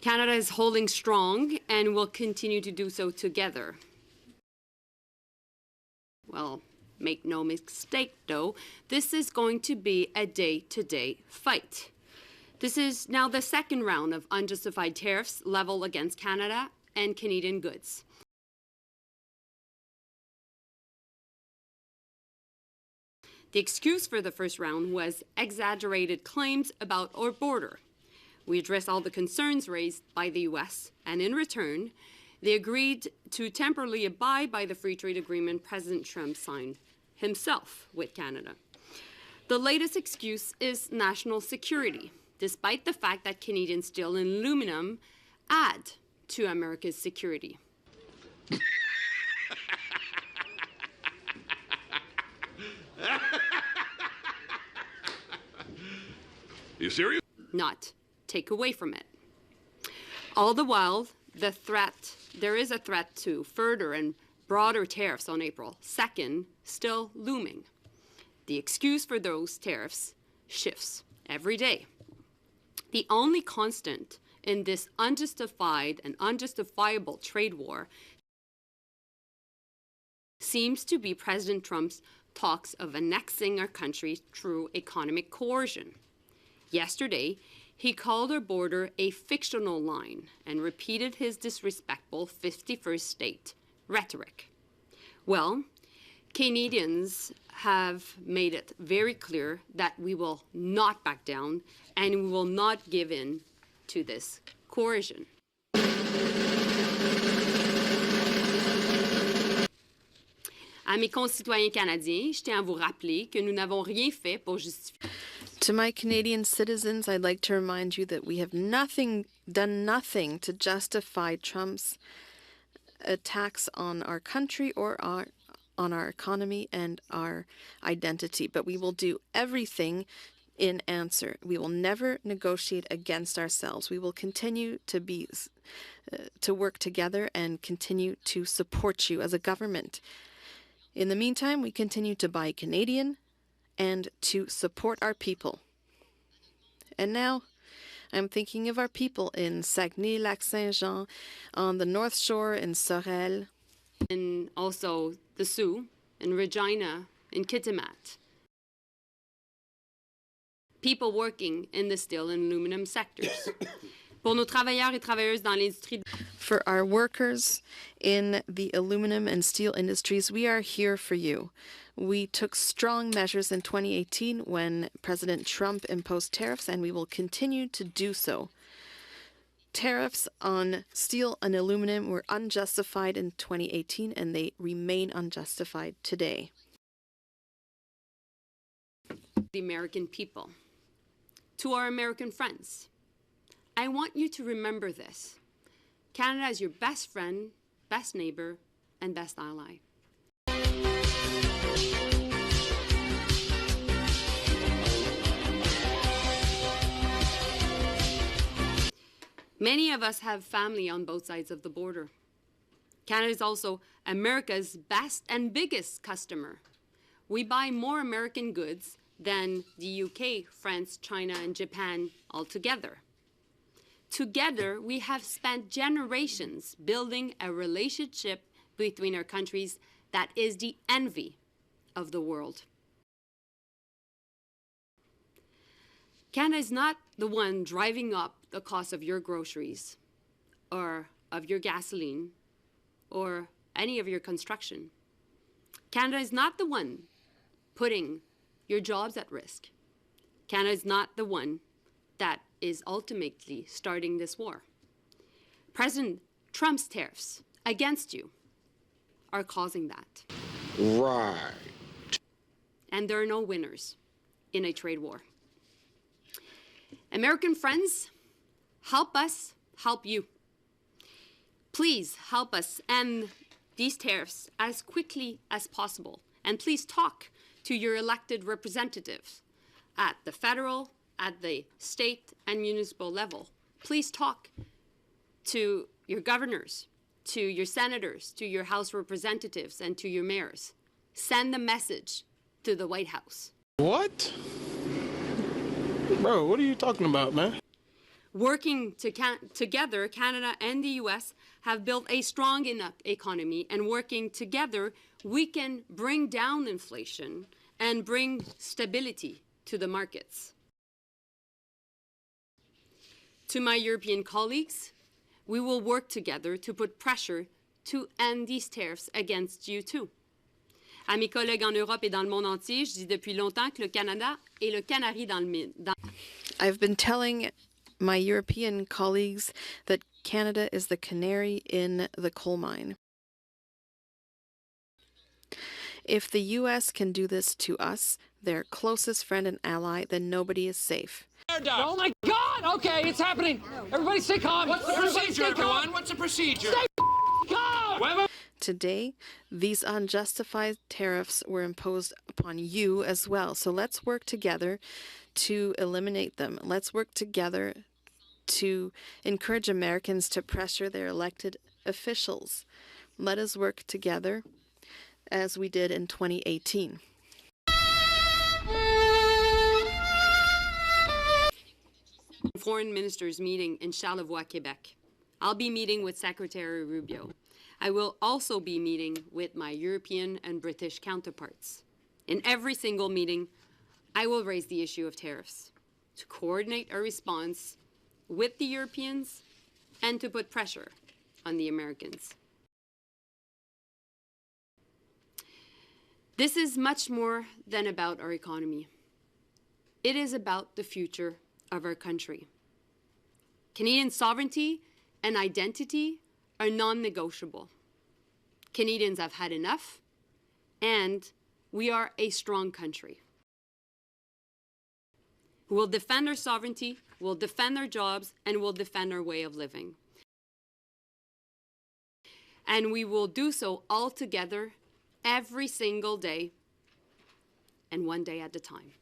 Canada is holding strong and will continue to do so together. Well, make no mistake though, this is going to be a day-to-day fight. This is now the second round of unjustified tariffs leveled against Canada and Canadian goods. The excuse for the first round was exaggerated claims about our border. We addressed all the concerns raised by the U.S., and in return, they agreed to temporarily abide by the free trade agreement President Trump signed himself with Canada. The latest excuse is national security, despite the fact that Canadian steel and aluminum add to America's security. You serious? Not take away from it. All the while, there is a threat to further and broader tariffs on April 2nd still looming. The excuse for those tariffs shifts every day. The only constant in this unjustified and unjustifiable trade war seems to be President Trump's talks of annexing our country through economic coercion. Yesterday, he called our border a fictional line and repeated his disrespectful 51st state rhetoric. Well, Canadians have made it very clear that we will not back down and we will not give in to this coercion. À mes concitoyens canadiens, je tiens à vous rappeler que nous n'avons rien fait pour justifier. To my Canadian citizens, I'd like to remind you that we have done nothing to justify Trump's attacks on our country or on our economy and our identity. But we will do everything in answer. We will never negotiate against ourselves. We will continue to work together and continue to support you as a government. In the meantime, we continue to buy Canadian and to support our people. And now, I'm thinking of our people in Saguenay-Lac-Saint-Jean, on the North Shore in Sorel. And also the Sioux, in Regina, in Kitimat. People working in the steel and aluminum sectors. Pour nos travailleurs et travailleuses dans l'industrie. For our workers in the aluminum and steel industries, we are here for you. We took strong measures in 2018 when President Trump imposed tariffs, and we will continue to do so. Tariffs on steel and aluminum were unjustified in 2018, and they remain unjustified today. The American people. To our American friends, I want you to remember this. Canada is your best friend, best neighbor, and best ally. Many of us have family on both sides of the border. Canada is also America's best and biggest customer. We buy more American goods than the UK, France, China, and Japan altogether. Together, we have spent generations building a relationship between our countries that is the envy of the world. Canada is not the one driving up the cost of your groceries or of your gasoline or any of your construction. Canada is not the one putting your jobs at risk. Canada is not the one that is ultimately starting this war. President Trump's tariffs against you are causing that. Right. And there are no winners in a trade war. American friends, help us help you. Please help us end these tariffs as quickly as possible. And please talk to your elected representatives at the federal, at the state and municipal level. Please talk to your governors, to your senators, to your House representatives, and to your mayors. Send the message to the White House. What? Bro, what are you talking about, man? Working together, Canada and the US have built a strong enough economy, and working together, we can bring down inflation and bring stability to the markets. To my European colleagues, we will work together to put pressure to end these tariffs against you too. À mes collègues en Europe et dans le monde entier, je dis depuis longtemps que le Canada est le canari dans le mine. I've been telling my European colleagues that Canada is the canary in the coal mine. If the US can do this to us, their closest friend and ally, then nobody is safe. Oh my God! Okay, it's happening. Everybody stay calm. What's the procedure, everyone? What's the procedure? Stay calm. Today, these unjustified tariffs were imposed upon you as well. So let's work together to eliminate them. Let's work together to encourage Americans to pressure their elected officials. Let us work together as we did in 2018. Foreign Ministers meeting in Charlevoix, Quebec. I'll be meeting with Secretary Rubio. I will also be meeting with my European and British counterparts. In every single meeting, I will raise the issue of tariffs to coordinate a response with the Europeans and to put pressure on the Americans. This is much more than about our economy. It is about the future of our country. Canadian sovereignty and identity are non-negotiable. Canadians have had enough, and we are a strong country. We will defend our sovereignty, we'll defend our jobs, and we'll defend our way of living. And we will do so all together every single day, and one day at a time.